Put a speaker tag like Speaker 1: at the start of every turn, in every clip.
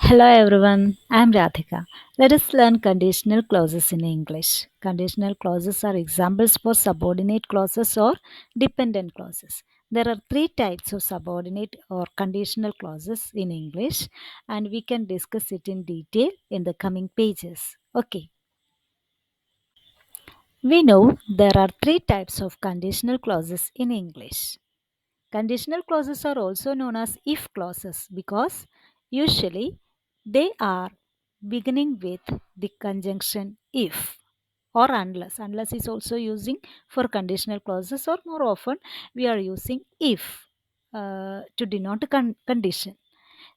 Speaker 1: Hello everyone, I am Radhika. Let us learn conditional clauses in English. Conditional clauses are examples for subordinate clauses or dependent clauses. There are three types of subordinate or conditional clauses in English, and we can discuss it in detail in the coming pages. Okay, we know there are three types of conditional clauses in English. Conditional clauses are also known as if clauses because usually they are beginning with the conjunction if or unless. Unless is also using for conditional clauses, or more often we are using if to denote a condition.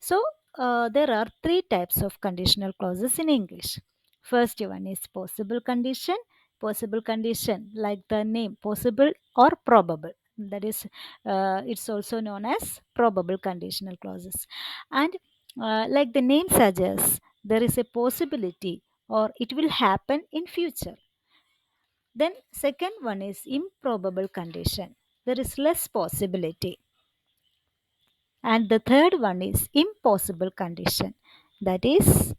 Speaker 1: So, there are three types of conditional clauses in English. First one is possible condition. Possible condition, like the name, possible or probable. That is, it's also known as probable conditional clauses. And like the name suggests, there is a possibility or it will happen in future. Then second one is improbable condition. There is less possibility. And the third one is impossible condition. That is,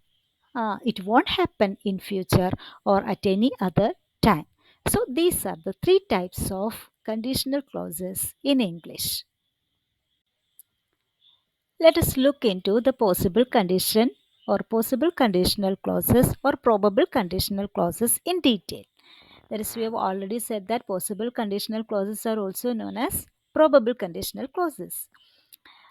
Speaker 1: it won't happen in future or at any other time. So these are the three types of conditional clauses in English. Let us look into the possible condition or possible conditional clauses or probable conditional clauses in detail. That is, we have already said that possible conditional clauses are also known as probable conditional clauses.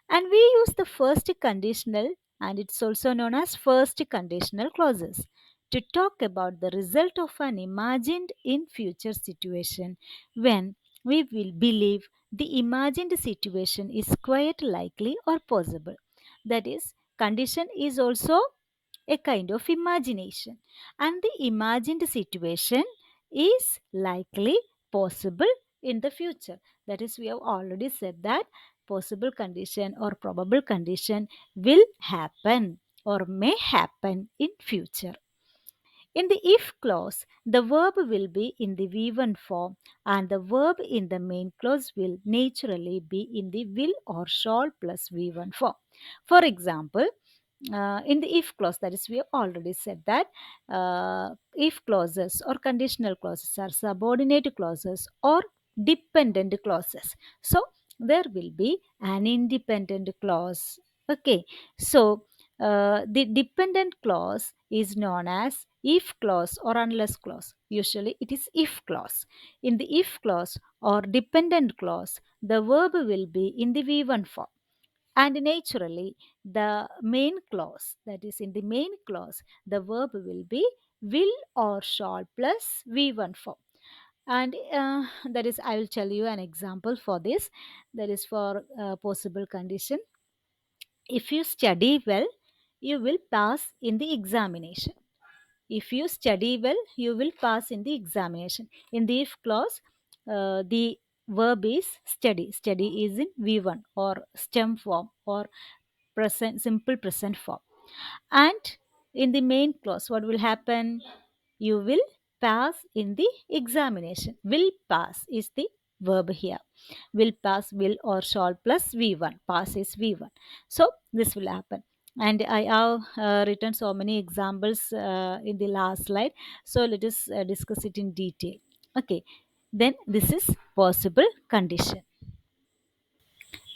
Speaker 1: And we use the first conditional, and it's also known as first conditional clauses, to talk about the result of an imagined in future situation when we will believe the imagined situation is quite likely or possible. That is, condition is also a kind of imagination, and the imagined situation is likely possible in the future. That is, we have already said that possible condition or probable condition will happen or may happen in future. In the if clause, the verb will be in the V1 form and the verb in the main clause will naturally be in the will or shall plus V1 form. For example, in the if clause, that is, we have already said that if clauses or conditional clauses are subordinate clauses or dependent clauses. So there will be an independent clause. Okay, so the dependent clause is known as if clause or unless clause. Usually it is if clause. In the if clause or dependent clause, the verb will be in the V1 form. And naturally, the main clause, that is, in the main clause, the verb will be will or shall plus V1 form. And that is, I will tell you an example for this. That is for possible condition. If you study well, you will pass in the examination. If you study well, you will pass in the examination. In the if clause, the verb is study. Study is in V1 or stem form or present simple present form. And in the main clause, what will happen? You will pass in the examination. Will pass is the verb here. Will pass, will or shall plus V1. Pass is V1. So this will happen. And I have written so many examples in the last slide. So let us discuss it in detail. Okay. Then this is possible condition.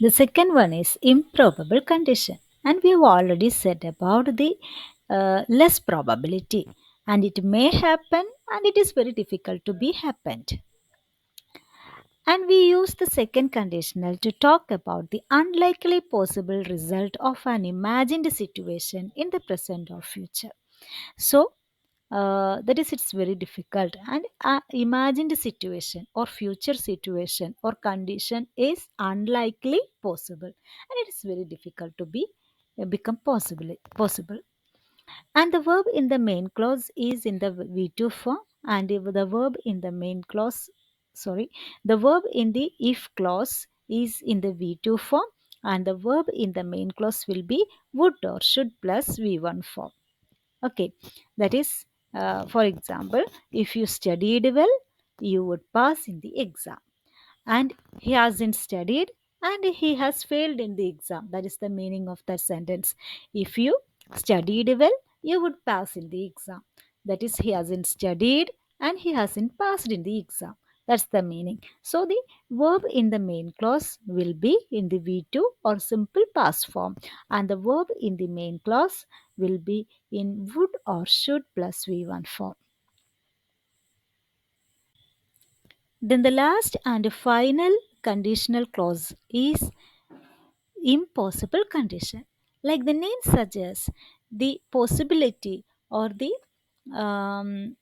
Speaker 1: The second one is improbable condition. And we have already said about the less probability. And it may happen and it is very difficult to be happened. And we use the second conditional to talk about the unlikely possible result of an imagined situation in the present or future. So, that is, it's very difficult, and imagined situation or future situation or condition is unlikely possible, and it is very difficult to be become possible. And the verb in the main clause is in the V2 form, and if the verb in the main clause, sorry, the verb in the if clause is in the V2 form, and the verb in the main clause will be would or should plus V1 form. Okay, that is, for example, if you studied well, you would pass in the exam. And he hasn't studied and he has failed in the exam. That is the meaning of that sentence. If you studied well, you would pass in the exam. That is, he hasn't studied and he hasn't passed in the exam. That's the meaning. So the verb in the main clause will be in the V2 or simple past form, and the verb in the main clause will be in would or should plus V1 form. Then the last and final conditional clause is impossible condition. Like the name suggests, the possibility or um,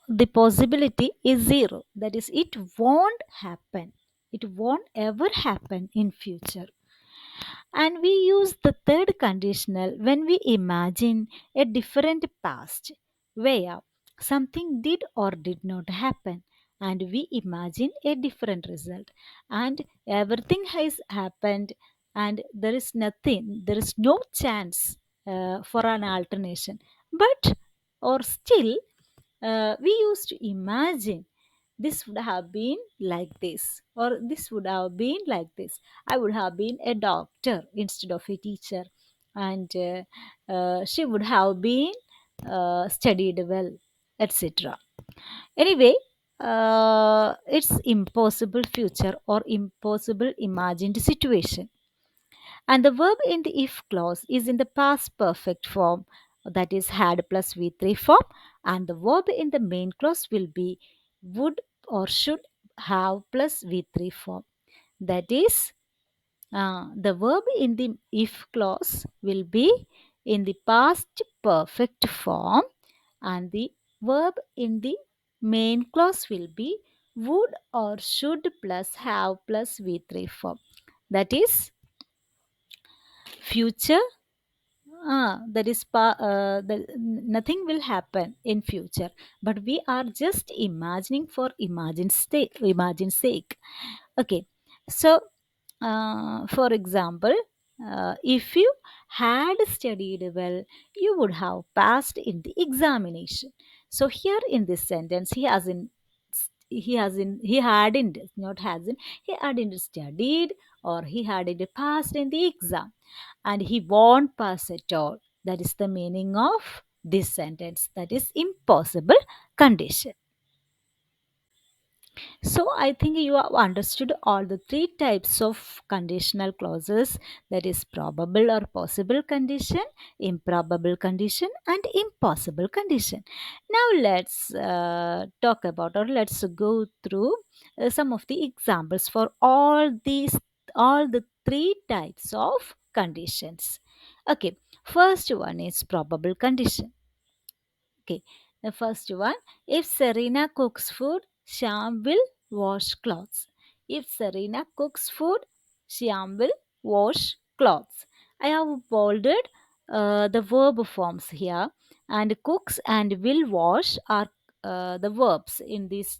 Speaker 1: the possibility is zero. That is, it won't happen. It won't ever happen in future. And we use the third conditional when we imagine a different past where something did or did not happen, and we imagine a different result, and everything has happened, and there is no chance for an alternation. But, or still, we used to imagine this would have been like this, or this would have been like this. I would have been a doctor instead of a teacher, and she would have been studied well, etc. Anyway, it's impossible future or impossible imagined situation. And the verb in the if clause is in the past perfect form, that is had plus V3 form, and the verb in the main clause will be would or should have plus V3 form. That is, the verb in the if clause will be in the past perfect form, and the verb in the main clause will be would or should plus have plus V3 form. That is, future, that is nothing will happen in future, but we are just imagining for imagine sake. Okay, so for example, if you had studied well, you would have passed in the examination. So here in this sentence, he hadn't, not hasn't, he hadn't studied or he hadn't passed in the exam, and he won't pass at all. That is the meaning of this sentence. That is impossible condition. So I think you have understood all the three types of conditional clauses, that is probable or possible condition, improbable condition, and impossible condition. Now let's talk about, or let's go through some of the examples for all the three types of conditions. Okay, first one is probable condition. Okay, the first one, if Serena cooks food, Shyam will wash clothes. If Serena cooks food, Shyam will wash clothes. I have bolded the verb forms here, and cooks and will wash are the verbs in this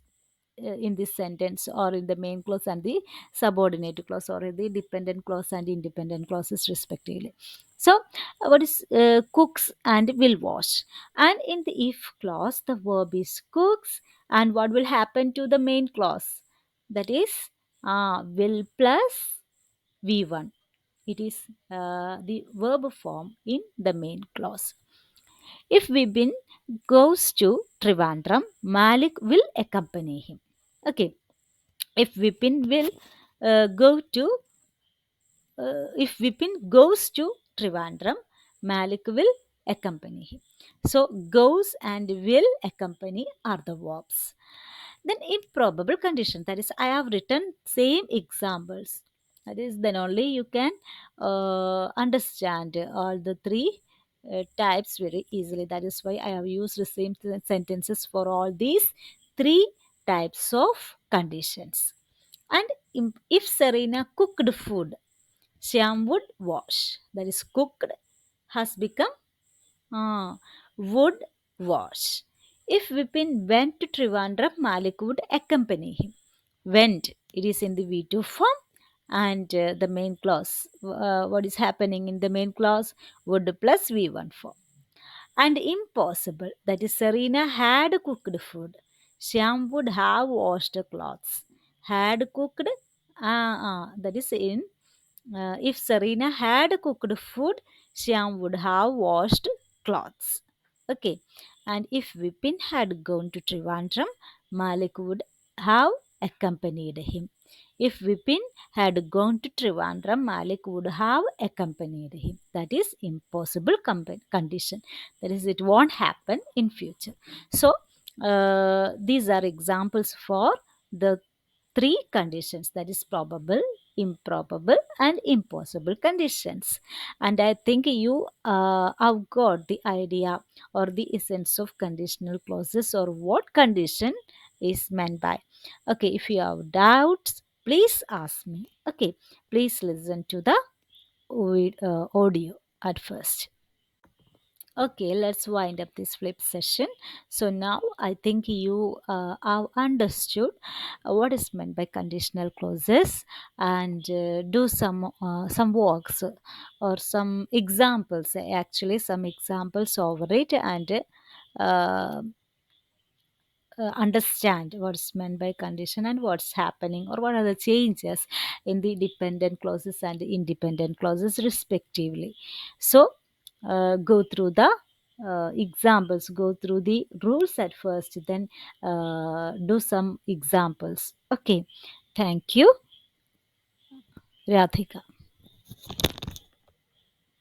Speaker 1: sentence, or in the main clause and the subordinate clause, or the dependent clause and independent clauses respectively. So what is cooks and will wash? And in the if clause, the verb is cooks, and what will happen to the main clause? That is will plus V1. It is the verb form in the main clause. If Vipin goes to Trivandrum, Malik will accompany him. Okay, if Vipin will go to if Vipin goes to Trivandrum, Malik will accompany him. So, goes and will accompany are the verbs. Then improbable condition, that is, I have written same examples. That is, then only you can understand all the three types very easily. That is why I have used the same sentences for all these three types of conditions. And if Serena cooked food, Shyam would wash. That is, cooked has become would wash. If Vipin went to Trivandrum, Malik would accompany him. Went, it is in the V2 form, and the main clause. What is happening in the main clause? Would plus V1 form. And impossible, that is, Serena had cooked food. Shyam would have washed clothes. Had cooked, that is in If Serena had cooked food, Shyam would have washed clothes. Okay. And if Vipin had gone to Trivandrum, Malik would have accompanied him. If Vipin had gone to Trivandrum, Malik would have accompanied him. That is impossible condition. That is, it won't happen in future. So, these are examples for the three conditions, that is probable, improbable and impossible conditions. And I think you have got the idea or the essence of conditional clauses or what condition is meant by. Okay, if you have doubts, please ask me. Okay, please listen to the audio at first. Okay, let's wind up this flip session. So now I think you have understood what is meant by conditional clauses and do some works or some examples. Actually, some examples over it and uh, understand what's meant by condition and what's happening or what are the changes in the dependent clauses and the independent clauses respectively. So go through the examples, go through the rules at first, then do some examples. Okay, thank you, Radhika.